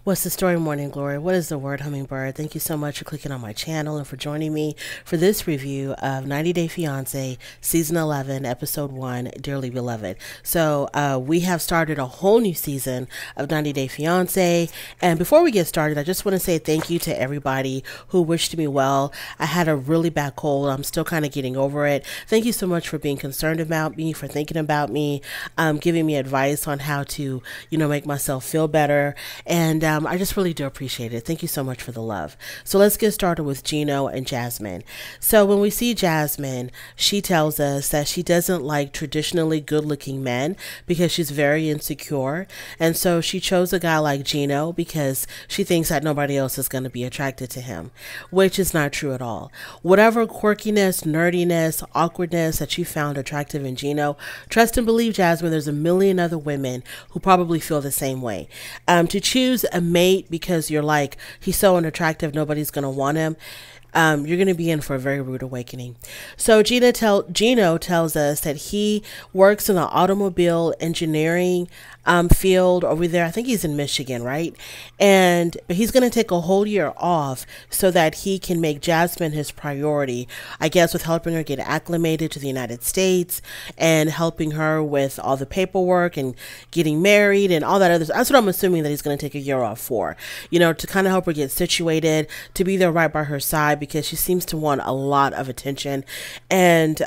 What's the story, Morning Glory? What is the word, Hummingbird? Thank you so much for clicking on my channel and for joining me for this review of 90 Day Fiance Season 11, Episode 1, Dearly Beloved. So we have started a whole new season of 90 Day Fiance. And before we get started, I just want to say thank you to everybody who wished me well. I had a really bad cold. I'm still kind of getting over it. Thank you so much for being concerned about me, for thinking about me, giving me advice on how to, make myself feel better. And I just really do appreciate it. Thank you so much for the love. So let's get started with Gino and Jasmine. So when we see Jasmine, she tells us that she doesn't like traditionally good-looking men because she's very insecure. And so she chose a guy like Gino because she thinks that nobody else is going to be attracted to him, which is not true at all. Whatever quirkiness, nerdiness, awkwardness that you found attractive in Gino, trust and believe, Jasmine, there's a million other women who probably feel the same way. To choose a mate because you're like, he's so unattractive, nobody's going to want him, you're going to be in for a very rude awakening. So Gino tells us that he works in the automobile engineering field over there. I think he's in Michigan, right? And he's going to take a whole year off so that he can make Jasmine his priority, I guess, with helping her get acclimated to the United States and helping her with all the paperwork and getting married and all that other. That's what I'm assuming that he's going to take a year off for, to kind of help her get situated, to be there right by her side, because she seems to want a lot of attention and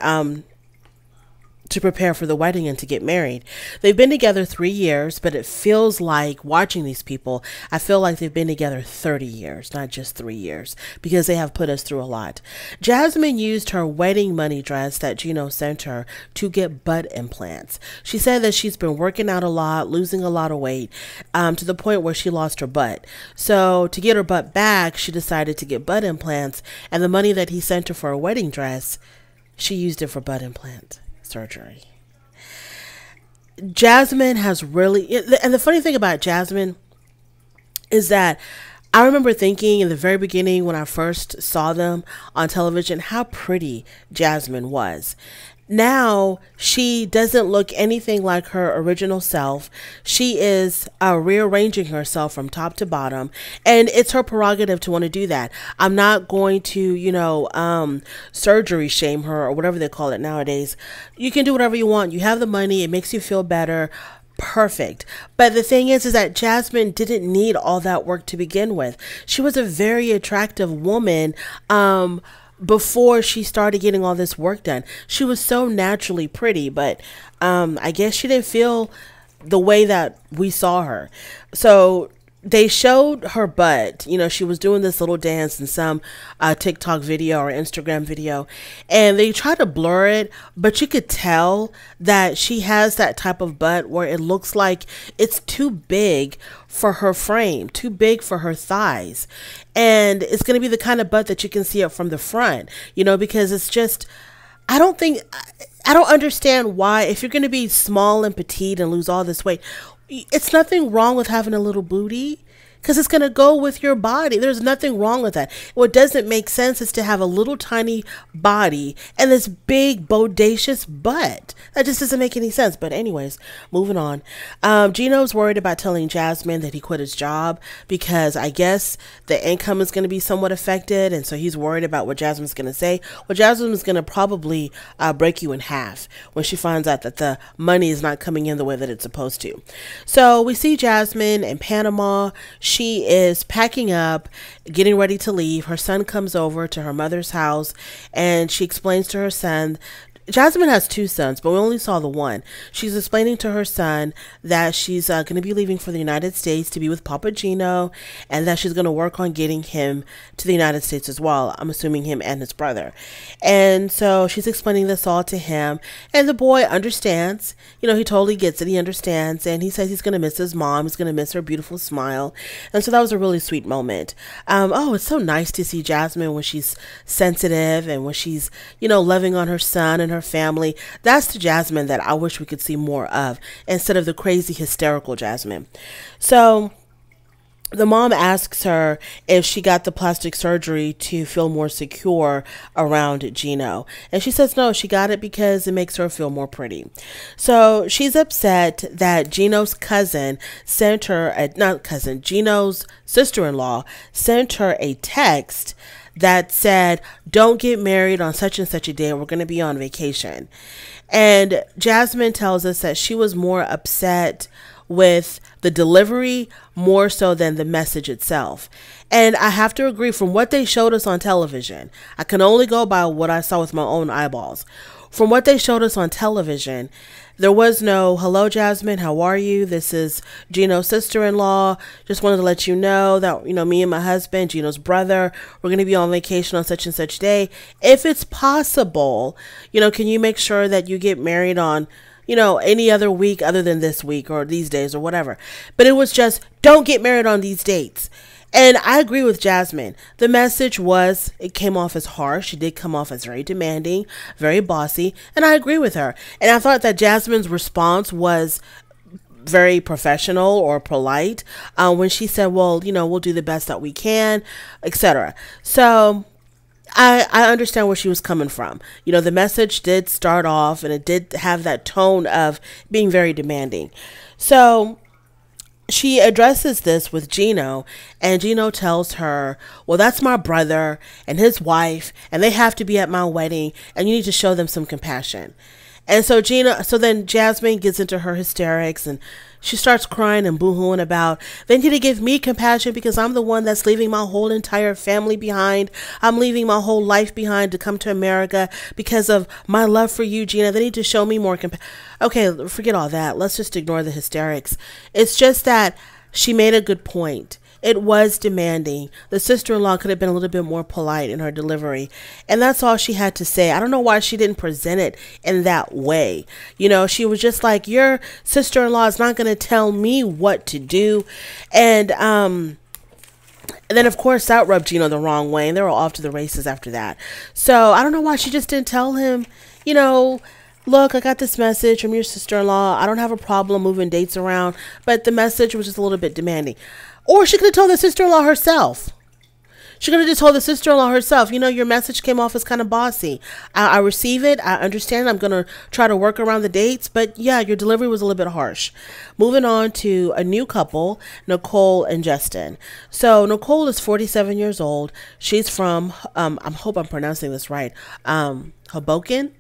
to prepare for the wedding and to get married. They've been together 3 years, but it feels like, watching these people, I feel like they've been together 30 years, not just 3 years, because they have put us through a lot. Jasmine used her wedding money dress that Gino sent her to get butt implants. She said that she's been working out a lot, losing a lot of weight, to the point where she lost her butt. So to get her butt back, she decided to get butt implants, and the money that he sent her for a wedding dress, she used it for butt implant surgery. Jasmine has really, and the funny thing about Jasmine is that I remember thinking in the very beginning when I first saw them on television how pretty Jasmine was. Now she doesn't look anything like her original self. She is rearranging herself from top to bottom, and it's her prerogative to want to do that. I'm not going to, surgery shame her or whatever they call it nowadays. You can do whatever you want. You have the money. It makes you feel better. Perfect. But the thing is that Jasmine didn't need all that work to begin with. She was a very attractive woman, before she started getting all this work done. She was so naturally pretty, but I guess she didn't feel the way that we saw her. So they showed her butt. She was doing this little dance in some TikTok video or Instagram video, and they tried to blur it, but you could tell that she has that type of butt where it looks like it's too big for her frame, too big for her thighs. And it's going to be the kind of butt that you can see it from the front, because it's just, I don't understand why, if you're going to be small and petite and lose all this weight, it's nothing wrong with having a little booty, because it's going to go with your body. There's nothing wrong with that. What doesn't make sense is to have a little tiny body and this big bodacious butt. That just doesn't make any sense. But anyways, moving on. Gino's worried about telling Jasmine that he quit his job because I guess the income is going to be somewhat affected. And so he's worried about what Jasmine's going to say. Well, Jasmine's going to probably break you in half when she finds out that the money is not coming in the way that it's supposed to. So we see Jasmine in Panama. She is packing up, getting ready to leave. Her son comes over to her mother's house, and she explains to her son, Jasmine has 2 sons, but we only saw the one. She's explaining to her son that she's going to be leaving for the United States to be with Papa Gino, and that she's going to work on getting him to the United States as well. I'm assuming him and his brother. And so she's explaining this all to him, and the boy understands. He totally gets it. He understands, and he says he's going to miss his mom. He's going to miss her beautiful smile. And so that was a really sweet moment. It's so nice to see Jasmine when she's sensitive and when she's, loving on her son and her family. That's the Jasmine that I wish we could see more of, instead of the crazy hysterical Jasmine. So the mom asks her if she got the plastic surgery to feel more secure around Gino. And she says no, she got it because it makes her feel more pretty. So she's upset that Gino's cousin sent her, not cousin, Gino's sister-in-law sent her a text that said, don't get married on such and such a day. We're going to be on vacation. And Jasmine tells us that she was more upset with the delivery more so than the message itself. And I have to agree, from what they showed us on television, I can only go by what I saw with my own eyeballs. From what they showed us on television, there was no, hello, Jasmine, how are you? This is Gino's sister-in-law. Just wanted to let you know that, me and my husband, Gino's brother, we're going to be on vacation on such and such day. If it's possible, can you make sure that you get married on any other week other than this week or these days or whatever. But it was just, don't get married on these dates. And I agree with Jasmine. The message it came off as harsh. It did come off as very demanding, very bossy. And I agree with her. And I thought that Jasmine's response was very professional or polite when she said, well, we'll do the best that we can, etc. So I understand where she was coming from. The message did start off and it did have that tone of being very demanding. So she addresses this with Gino, and Gino tells her, well, that's my brother and his wife, and they have to be at my wedding, and you need to show them some compassion. And so then Jasmine gets into her hysterics and she starts crying and boohooing about, they need to give me compassion because I'm the one that's leaving my whole entire family behind. I'm leaving my whole life behind to come to America because of my love for you, Gina. They need to show me more compassion. Okay, forget all that. Let's just ignore the hysterics. It's just that she made a good point. It was demanding. The sister-in-law could have been a little bit more polite in her delivery. And that's all she had to say. I don't know why she didn't present it in that way. She was just like, your sister-in-law is not going to tell me what to do. And then, of course, that rubbed Gino the wrong way. And they were off to the races after that. So I don't know why she just didn't tell him, look, I got this message from your sister-in-law. I don't have a problem moving dates around. But the message was just a little bit demanding. Or she could have told the sister-in-law herself. She could have just told the sister-in-law herself, your message came off as kind of bossy. I receive it. I understand. I'm going to try to work around the dates. But yeah, your delivery was a little bit harsh. Moving on to a new couple, Nicole and Justin. So Nicole is 47 years old. She's from, I hope I'm pronouncing this right, Hoboken,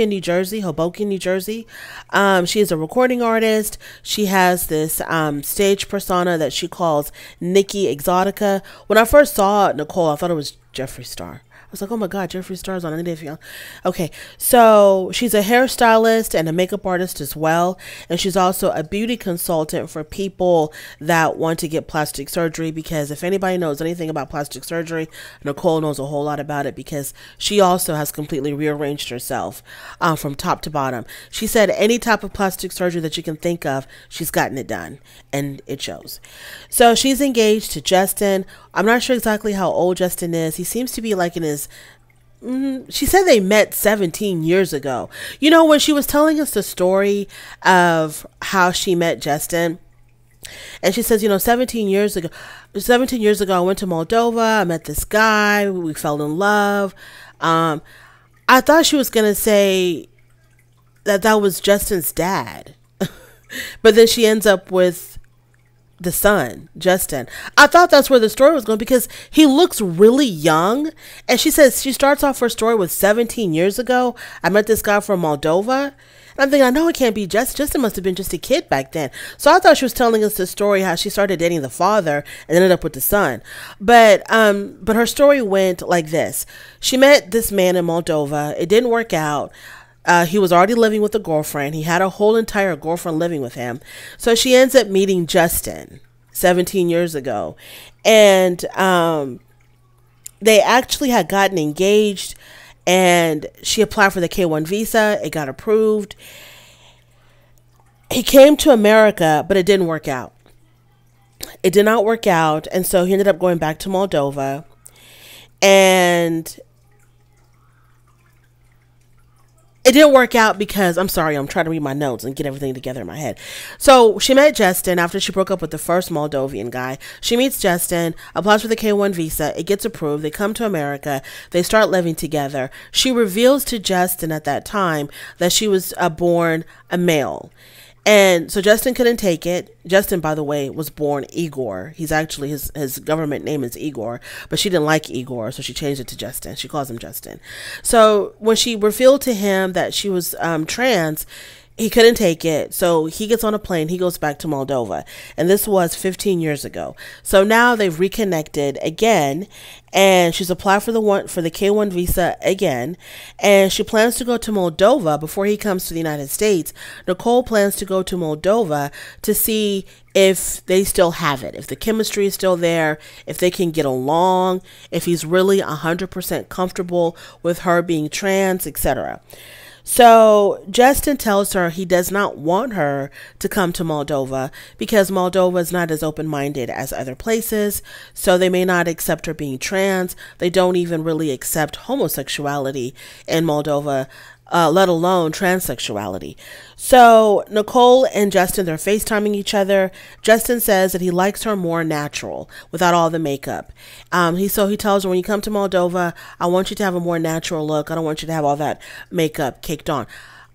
New Jersey. She is a recording artist. She has this stage persona that she calls Nikki Exotica. When I first saw Nicole, I thought it was Jeffree Star. I was like, oh my God, Jeffree Star's on 90DayFiance. Okay, so she's a hairstylist and a makeup artist as well. And she's also a beauty consultant for people that want to get plastic surgery, because if anybody knows anything about plastic surgery, Nicole knows a whole lot about it, because she also has completely rearranged herself from top to bottom. She said any type of plastic surgery that you can think of, she's gotten it done, and it shows. So she's engaged to Justin. I'm not sure exactly how old Justin is. He seems to be like in his, she said they met 17 years ago. When she was telling us the story of how she met Justin, and she says, 17 years ago, I went to Moldova. I met this guy. We fell in love. I thought she was going to say that was Justin's dad. But then she ends up with the son, Justin. I thought that's where the story was going, because he looks really young. And she says she starts off her story with 17 years ago. I met this guy from Moldova. And I'm thinking, I know it can't be Justin. Justin must have been just a kid back then. So I thought she was telling us the story how she started dating the father and ended up with the son. But her story went like this. She met this man in Moldova. It didn't work out. He was already living with a girlfriend. He had a whole entire girlfriend living with him. So she ends up meeting Justin 17 years ago. And they actually had gotten engaged, and she applied for the K-1 visa. It got approved. He came to America, but it didn't work out. It did not work out. And so he ended up going back to Moldova. And it didn't work out because I'm sorry, I'm trying to read my notes and get everything together in my head. So she met Justin after she broke up with the first Moldovan guy. She meets Justin, applies for the K1 visa. It gets approved. They come to America. They start living together. She reveals to Justin at that time that she was born a male. And so Justin couldn't take it. Justin, by the way, was born Igor. He's actually, his government name is Igor, but she didn't like Igor, so she changed it to Justin. She calls him Justin. So when she revealed to him that she was trans, he couldn't take it. So he gets on a plane. He goes back to Moldova. And this was 15 years ago. So now they've reconnected again. And she's applied for the K1 visa again. And she plans to go to Moldova before he comes to the United States. Nicole plans to go to Moldova to see if they still have it, if the chemistry is still there, if they can get along, if he's really 100% comfortable with her being trans, etc. So Justin tells her he does not want her to come to Moldova because Moldova is not as open-minded as other places. So they may not accept her being trans. They don't even really accept homosexuality in Moldova, let alone transsexuality. So Nicole and Justin, they're FaceTiming each other. Justin says that he likes her more natural without all the makeup. He tells her, when you come to Moldova, I want you to have a more natural look. I don't want you to have all that makeup caked on.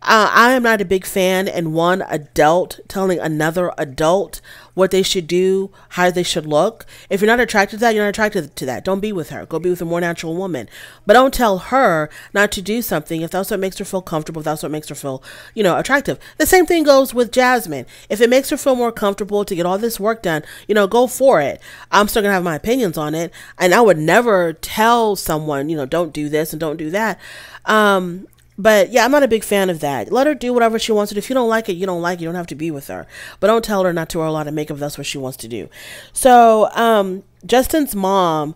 I am not a big fan in one adult telling another adult what they should do, how they should look. If you're not attracted to that, you're not attracted to that. Don't be with her. Go be with a more natural woman. But don't tell her not to do something if that's what makes her feel comfortable, if that's what makes her feel, attractive. The same thing goes with Jasmine. If it makes her feel more comfortable to get all this work done, go for it. I'm still going to have my opinions on it. And I would never tell someone, don't do this and don't do that. But yeah, I'm not a big fan of that. Let her do whatever she wants to do. If you don't like it, you don't like it. You don't have to be with her. But don't tell her not to wear a lot of makeup if that's what she wants to do. So Justin's mom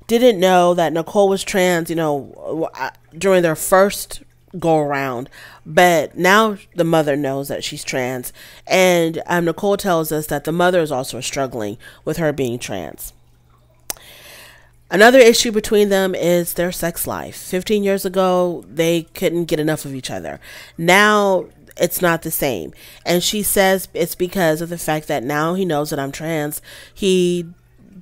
didn't know that Nicole was trans, during their first go around. But now the mother knows that she's trans. And Nicole tells us that the mother is also struggling with her being trans. Another issue between them is their sex life. 15 years ago, they couldn't get enough of each other. Now, it's not the same. And she says it's because of the fact that now he knows that I'm trans. He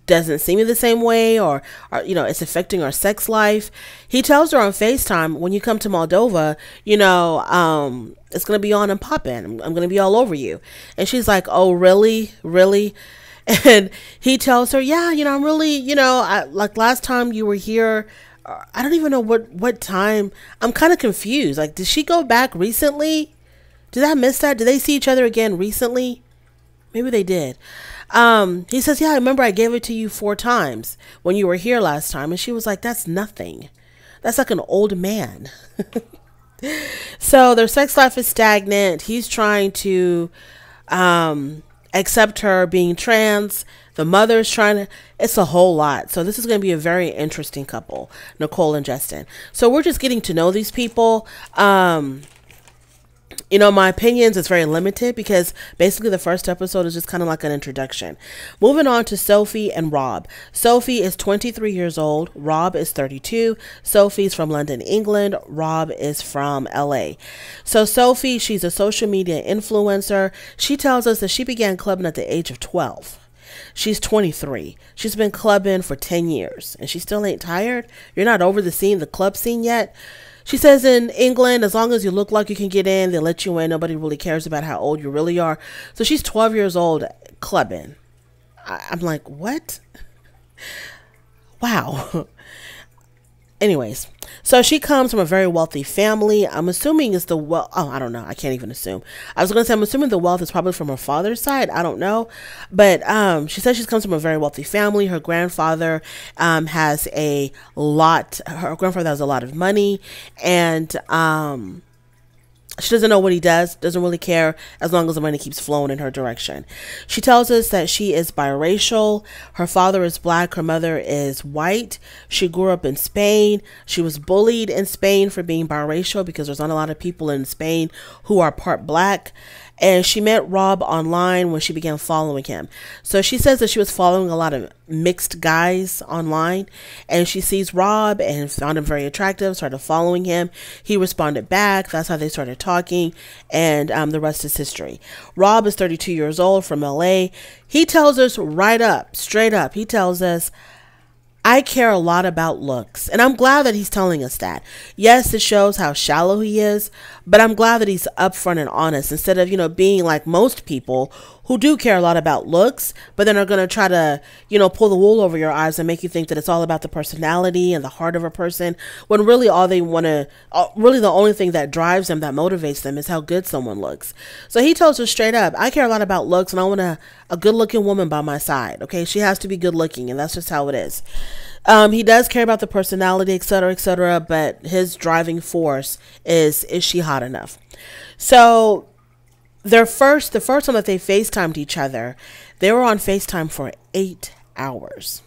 doesn't see me the same way or it's affecting our sex life. He tells her on FaceTime, when you come to Moldova, it's going to be on and popping. I'm going to be all over you. And she's like, oh, really? Really? And he tells her, yeah, I'm really, like last time you were here, I don't even know what time. I'm kind of confused. Like, did she go back recently? Did I miss that? Did they see each other again recently? Maybe they did. He says, yeah, I remember I gave it to you 4 times when you were here last time. And she was like, that's nothing. That's like an old man. So their sex life is stagnant. He's trying to, accept her being trans. The mother's trying to, it's a whole lot. So this is going to be a very interesting couple, Nicole and Justin. So we're just getting to know these people. My opinions is very limited because basically the first episode is just kind of like an introduction. Moving on to Sophie and Rob. Sophie is 23 years old. Rob is 32. Sophie's from London, England. Rob is from LA. So Sophie, she's a social media influencer. She tells us that she began clubbing at the age of 12. She's 23. She's been clubbing for 10 years and she still ain't tired. You're not over the club scene yet. She says in England, as long as you look like you can get in, they'll let you in. Nobody really cares about how old you really are. So she's 12 years old clubbing. I'm like, what? Wow. Anyways, so she comes from a very wealthy family. I'm assuming it's I don't know. I can't even assume. I was going to say, I'm assuming the wealth is probably from her father's side. I don't know. But she says she comes from a very wealthy family. Her grandfather has a lot of money. And she doesn't know what he does, doesn't really care as long as the money keeps flowing in her direction. She tells us that she is biracial. Her father is black. Her mother is white. She grew up in Spain. She was bullied in Spain for being biracial because there's not a lot of people in Spain who are part black. And she met Rob online when she began following him. So she says that she was following a lot of mixed guys online, and she sees Rob and found him very attractive, started following him. He responded back. That's how they started talking, and the rest is history. Rob is 32 years old from LA. He tells us right up, straight up, he tells us, I care a lot about looks. And I'm glad that he's telling us that. Yes, it shows how shallow he is, but I'm glad that he's upfront and honest instead of, being like most people who do care a lot about looks, but then are going to try to, pull the wool over your eyes and make you think that it's all about the personality and the heart of a person, when really all they want to, really the only thing that drives them, that motivates them, is how good someone looks. So he tells her straight up, I care a lot about looks, and I want a good looking woman by my side. Okay. She has to be good looking, and that's just how it is. He does care about the personality, etc., but his driving force is she hot enough? So the first time that they FaceTimed each other, they were on FaceTime for 8 hours.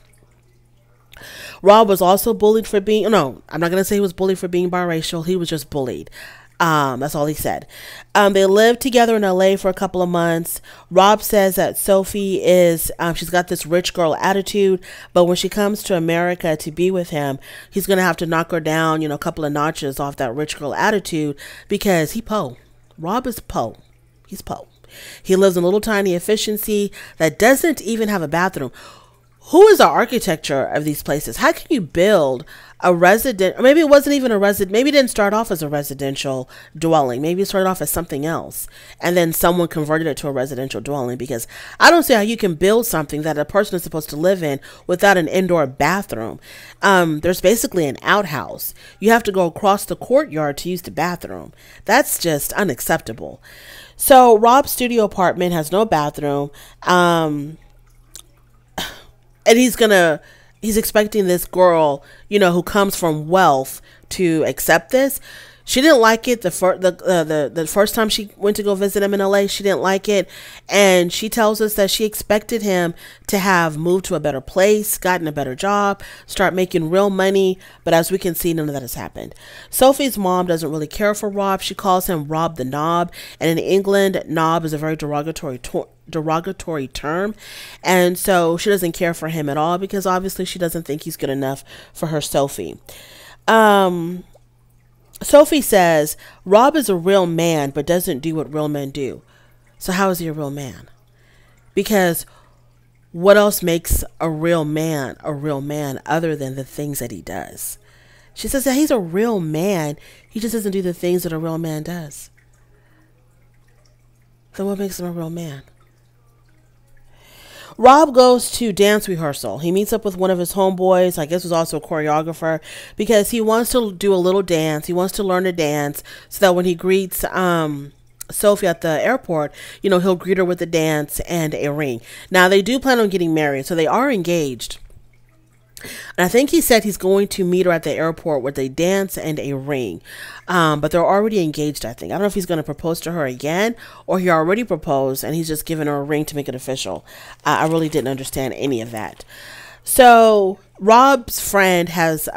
Rob was also bullied for being, no, I'm not going to say he was bullied for being biracial. He was just bullied. That's all he said. They lived together in LA for a couple of months. Rob says that Sophie is, she's got this rich girl attitude, but when she comes to America to be with him, he's going to have to knock her down, a couple of notches off that rich girl attitude, because he po. Rob is po. He's po. He lives in a little tiny efficiency that doesn't even have a bathroom. Who is the architecture of these places? How can you build a resident, or maybe it wasn't even a resident, maybe it didn't start off as a residential dwelling. Maybe it started off as something else, and then someone converted it to a residential dwelling, because I don't see how you can build something that a person is supposed to live in without an indoor bathroom. There's basically an outhouse. You have to go across the courtyard to use the bathroom. That's just unacceptable. So Rob's studio apartment has no bathroom. And he's expecting this girl, who comes from wealth to accept this. She didn't like it the first time she went to go visit him in LA. She didn't like it. And she tells us that she expected him to have moved to a better place, gotten a better job, start making real money. But as we can see, none of that has happened. Sophie's mom doesn't really care for Rob. She calls him Rob the Knob. And in England, knob is a very derogatory term. And so she doesn't care for him at all, because obviously she doesn't think he's good enough for her Sophie. Sophie says Rob is a real man, but doesn't do what real men do. So how is he a real man? Because what else makes a real man other than the things that he does? She says that he's a real man. He just doesn't do the things that a real man does. Then what makes him a real man? Rob goes to dance rehearsal. He meets up with one of his homeboys, I guess was also a choreographer, because he wants to do a little dance. He wants to learn to dance so that when he greets Sophie at the airport, he'll greet her with a dance and a ring. Now, they do plan on getting married, so they are engaged. And I think he said he's going to meet her at the airport with a dance and a ring. But they're already engaged, I think. I don't know if he's going to propose to her again, or he already proposed and he's just given her a ring to make it official. I really didn't understand any of that. So Rob's friend has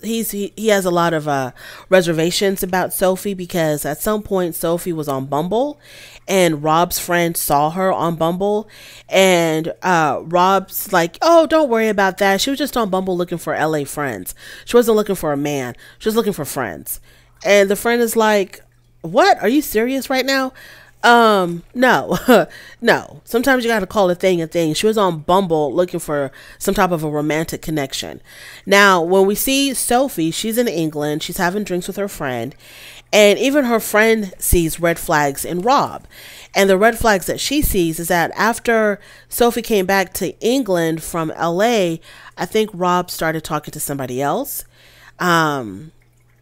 he has a lot of reservations about Sophie, because at some point Sophie was on Bumble and Rob's friend saw her on Bumble, and Rob's like, oh, don't worry about that. She was just on Bumble looking for LA friends. She wasn't looking for a man. She was looking for friends. And the friend is like, what? Are you serious right now? No, no. Sometimes you got to call a thing a thing. She was on Bumble looking for some type of a romantic connection. Now, when we see Sophie, she's in England. She's having drinks with her friend. And even her friend sees red flags in Rob. And the red flags that she sees is that after Sophie came back to England from LA, I think Rob started talking to somebody else.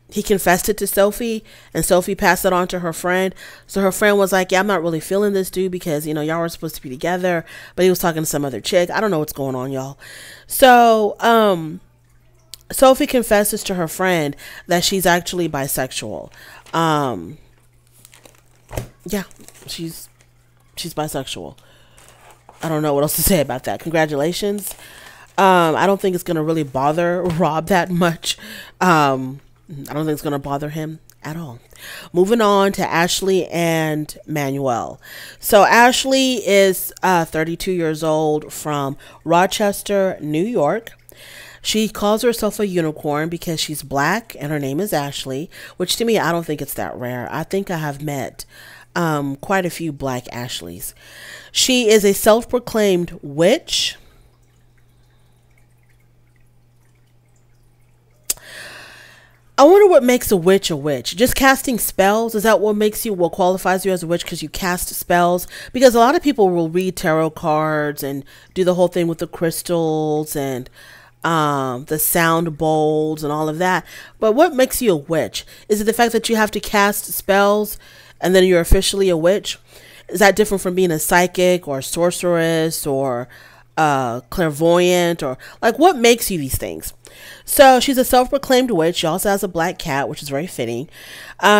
He confessed it to Sophie, and Sophie passed it on to her friend. So her friend was like, yeah, I'm not really feeling this dude, because, y'all were supposed to be together, but he was talking to some other chick. I don't know what's going on, y'all. So, Sophie confesses to her friend that she's actually bisexual. Yeah, she's bisexual. I don't know what else to say about that. Congratulations. I don't think it's going to really bother Rob that much. I don't think it's going to bother him at all. Moving on to Ashley and Manuel. So Ashley is 32 years old from Rochester, New York. She calls herself a unicorn because she's black and her name is Ashley, which to me, I don't think it's that rare. I think I have met quite a few black Ashleys. She is a self-proclaimed witch. I wonder what makes a witch a witch. Just casting spells? Is that what qualifies you as a witch, because you cast spells? Because a lot of people will read tarot cards and do the whole thing with the crystals and the sound bowls and all of that. But what makes you a witch? Is it the fact that you have to cast spells and then you're officially a witch? Is that different from being a psychic or a sorceress or clairvoyant, or like what makes you these things? So she's a self-proclaimed witch. She also has a black cat, which is very fitting.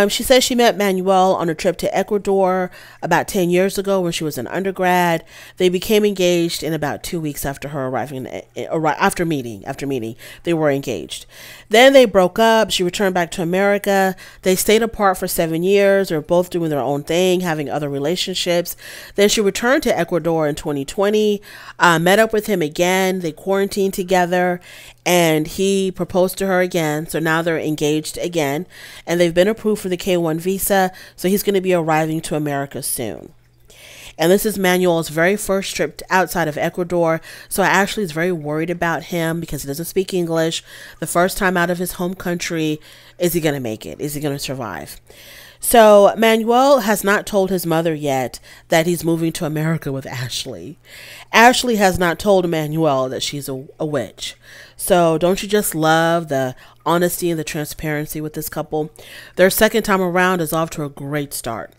She says she met Manuel on a trip to Ecuador about 10 years ago when she was an undergrad. They became engaged in about 2 weeks after her arriving. After meeting, they were engaged. Then they broke up. She returned back to America. They stayed apart for 7 years. They were both doing their own thing, having other relationships. Then she returned to Ecuador in 2020, met up with him again. They quarantined together, and he proposed to her again. So now they're engaged again, and they've been approved for the K-1 visa. So he's going to be arriving to America soon. And this is Manuel's very first trip outside of Ecuador. So Ashley is very worried about him because he doesn't speak English. The first time out of his home country, is he going to make it? Is he going to survive? So Manuel has not told his mother yet that he's moving to America with Ashley. Ashley has not told Manuel that she's a witch. So don't you just love the honesty and the transparency with this couple? Their second time around is off to a great start.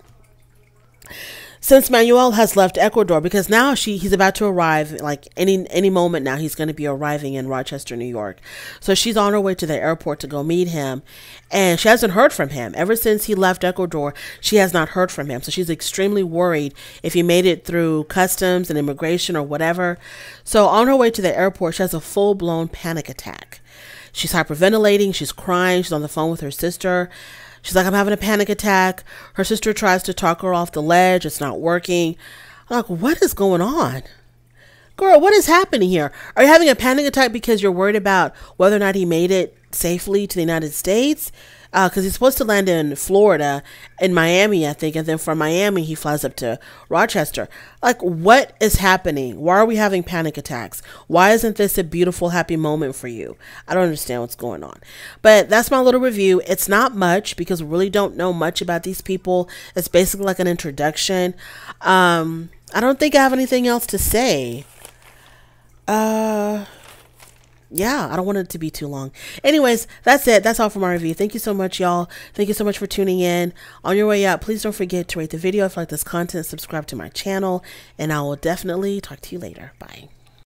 Since Manuel has left Ecuador, because now he's about to arrive, like any moment now, he's going to be arriving in Rochester, New York. So she's on her way to the airport to go meet him, and she hasn't heard from him. Ever since he left Ecuador, she has not heard from him. So she's extremely worried if he made it through customs and immigration or whatever. So on her way to the airport, she has a full-blown panic attack. She's hyperventilating, she's crying, she's on the phone with her sister. She's like, I'm having a panic attack. Her sister tries to talk her off the ledge. It's not working. I'm like, what is going on? Girl, what is happening here? Are you having a panic attack because you're worried about whether or not he made it safely to the United States? Because he's supposed to land in Florida, in Miami, I think. And then from Miami, he flies up to Rochester. Like, what is happening? Why are we having panic attacks? Why isn't this a beautiful, happy moment for you? I don't understand what's going on. But that's my little review. It's not much because we really don't know much about these people. It's basically like an introduction. I don't think I have anything else to say. Yeah, I don't want it to be too long. Anyways, that's it. That's all for my review. Thank you so much, y'all. Thank you so much for tuning in. On your way out, please don't forget to rate the video if you like this content, subscribe to my channel, and I will definitely talk to you later. Bye.